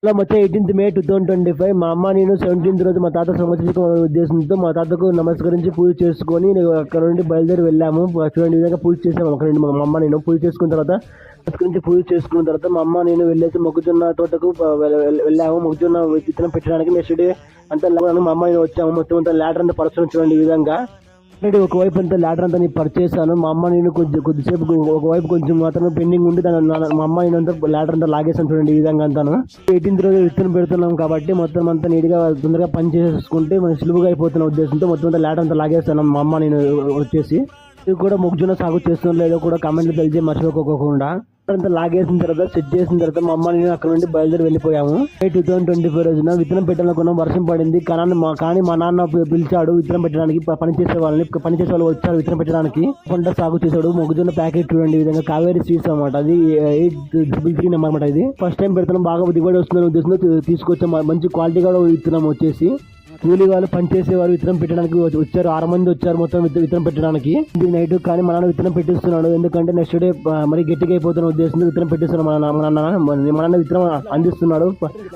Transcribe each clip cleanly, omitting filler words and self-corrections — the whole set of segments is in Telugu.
ఇలా మొత్తం 18th మే 2025 మా అమ్మ నేను 17th రోజు మా తాత సంవత్సరం ఉద్దేశంతో మా తాతకు నమస్కరించి పూజ చేసుకొని అక్కడ నుండి బయలుదేరి వెళ్ళాము. చూడండి ఈ విధంగా పూజ చేసాము. అక్కడ నుండి మా అమ్మ నేను పూజ చేసుకున్న తర్వాత పూజ చేసుకున్న తర్వాత మా అమ్మ నేను వెళ్ళేసి మొక్కజొన్న తోటకు వెళ్ళాము. మొక్కజొన్న విత్తనం పెట్టడానికి నెక్స్ట్ డే అంతా మా అమ్మ నేను వచ్చాము. మొత్తం అంతా లాడర్ అంతా పరచడం చూడండి ఈ విధంగా. ఒకవైపు అంతా లాడర్ అంతా నేను పరిచేసాను. మా అమ్మ నేను కొద్దిసేపు ఒకవైపు కొంచెం మాత్రం పెండింగ్ ఉండి మా అమ్మ నేను అంతా లాడర్ అంతా లాగేసాను చూడండి ఈ విధంగా అంతాను. 18th రోజు విత్తనం పెడుతున్నాం కాబట్టి మొత్తం అంతా నీట్ గా తొందరగా పని చేసుకుంటే మనం సులువుగా అయిపోతున్న ఉద్దేశంతో మొత్తం అంతా లాడర్ అంతా లాగేస్తాను. మా అమ్మ నేను వచ్చేసి ఇది కూడా మొక్కజొన్న సాగు చేస్తున్నా లేదో కూడా కామెంట్లు తెలిసి మర్చిపోకోకుండా అంతా లాగేసిన తర్వాత సెట్ చేసిన తర్వాత మా అమ్మ నేను అక్కడ నుండి బయలుదేరి వెళ్ళిపోయాము. 2024 రోజున విత్తనం పెట్టాలనుకున్నాం. వర్షం పడింది కానీ మా నాన్న పిలిచాడు విత్తనం పెట్టడానికి. పనిచేసే వాళ్ళు వచ్చారు విత్తనం పెట్టడానికి. పంట సాగు చేశాడు. మొక్కజొన్న ప్యాకెట్ చూడండి ఈ విధంగా కావేరీ సీడ్స్ అనమాట. అది 833 నెంబర్ అనమాట. ఇది ఫస్ట్ టైం పెడుతున్నాం. బాగా దిగుబడి వస్తుందని ఉద్దేశంతో తీసుకొచ్చాం. మంచి క్వాలిటీ కూడా విత్తనం వచ్చేసి కూలీ వాళ్ళు పనిచేసేవారు విత్తనం పెట్టడానికి వచ్చారు. 6 మంది వచ్చారు మొత్తం విత్తనం పెట్టడానికి. నైట్ కానీ మా నాన్న విత్తనం పెట్టిస్తున్నాడు. ఎందుకంటే నెక్స్ట్ డే మరి గట్టిగా అయిపోతున్న ఉద్దేశంతో విత్తనం పెట్టిస్తున్నాడు. మా నాన్న విత్తనం అందిస్తున్నాడు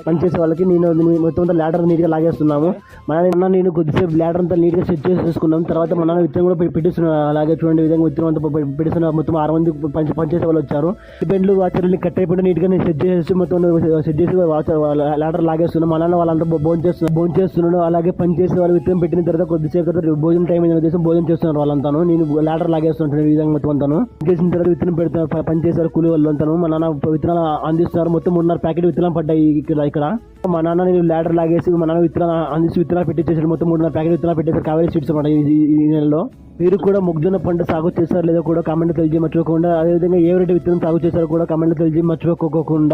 పనిచేసే వాళ్ళకి. నేను మొత్తం లాడర్ నీట్ గా లాగేస్తున్నాము. మా నాన్న నేను కొద్దిసేపు లాడర్ అంతా నీట్ గా సెట్ చేసేసుకున్నాం. తర్వాత మా నాన్న విత్తనం కూడా పెట్టిస్తున్నాడు. అలాగే చూడండి విధంగా విత్తనం అంతా పెట్టిస్తున్నారు. మొత్తం 6 మంది పనిచేసే వాళ్ళు వచ్చారు. బెండ్లు వాచర్లు కట్ అయిపోయి నీట్ గా నేను సెట్ చేసి మొత్తం సెట్ చేసి లాడర్ లాగేస్తున్నాం. మా నాన్న వాళ్ళంతా భోజనం చేస్తున్నాడు. అలాగే పనిచేసే వాళ్ళు విత్తనం పెట్టిన తర్వాత కొద్దిసేపు తర్వాత భోజనం టైం అయిన ఉద్దేశం భోజనం చేస్తున్నారు వాళ్ళంతాను. నేను లాడర్ లాగేస్తుంటాను ఈ విధంగా మొత్తం అంతాను. చేసిన తర్వాత విత్తనం పెడతాను పనిచేసారు కూలీ వాళ్ళు అంతాను. మా నాన్న విత్తనాలు అందిస్తున్నారు. మొత్తం 3.5 ప్యాకెట్ విత్తనాలు పడ్డాయి ఇక్కడ. మా నాన్న నేను లాడర్ లాగేసి మా నాన్న విత్తనాలు అందించి విత్తనాలు పెట్టేసారు. మొత్తం 3.5 ప్యాకెట్ విత్తనాలు పెట్టేసారు కావేరీ సీడ్స్ అన్నమాట ఈ నెలలో. మీరు కూడా మొక్కజొన్న పంట సాగు చేశారు లేదో కూడా కామెంట్ తెలియజేయ మర్చిపోకుండా. అదేవిధంగా ఏ వెరైటీ విత్తనం సాగు చేశారో కూడా కామెంట్ తెలియజేయ మర్చిపోకుండా.